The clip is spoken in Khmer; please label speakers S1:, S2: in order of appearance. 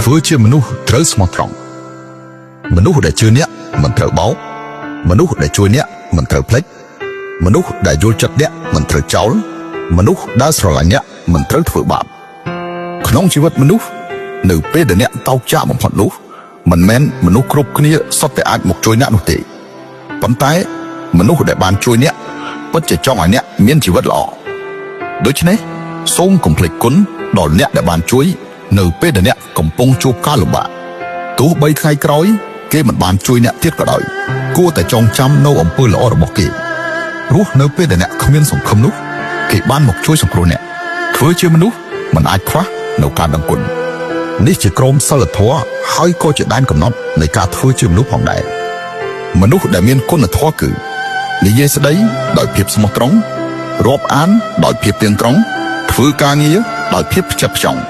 S1: ធ្វើជាមនុស្សត្រូវស្មោះត្រង់មនុស្សដែលជឿអ្នកមិនត្រូវបោកមនុស្សដែលជួយអ្នកមិនត្រូវភ្លេចមនុស្សដែលយល់ចិត្តអ្នកមិនត្រូវចោលមនុស្សដែលស្រឡាញ់អ្នកមិនត្រូវធ្វើបាបក្នុងជីវិតមនុស្សនៅពេលដែលអ្នកតោកចាកបំផុតនោះមិនមែនមនុស្សគ្រប់គ្នាសុទ្ធតែអាចមកជួយអ្នកនោះទេប៉ុន្តែមនុស្សដែលបានជួយអ្នកពិតជាចង់ឲ្យអ្នកមានជីវិតល្អដូច្នេះសូមកុំភ្លេចគុណដល់អ្នកដែលបានជួយនៅពេលដែលអ្នកកំពុងជួបការលំបាកទោះបីថ្ងៃក្រោយគេមិនបានជួយអ្នកទៀតក៏ដោយគួរតែចងចាំនៅអំពើល្អរបស់គេព្រោះនៅពេលដែលអ្នកគ្មានសង្ឃឹមនោះគេបានមកជួយសង្គ្រោះអ្នកធ្វើជាមនុស្សមិនអាចខ្វះនៅការដឹងគុណនេះជាក្រមសីលធម៌ហើយក៏ជាដែនកំណត់នៃការធ្វើជាមនុស្សផងដែរមនុស្សដែលមានគុណធម៌គឺនិយាយស្ដីដោយភាពស្មោះត្រង់រាប់អានដោយភាពទៀងត្រង់ធ្វើការងារដោយភាពផ្ចិតផ្ចង់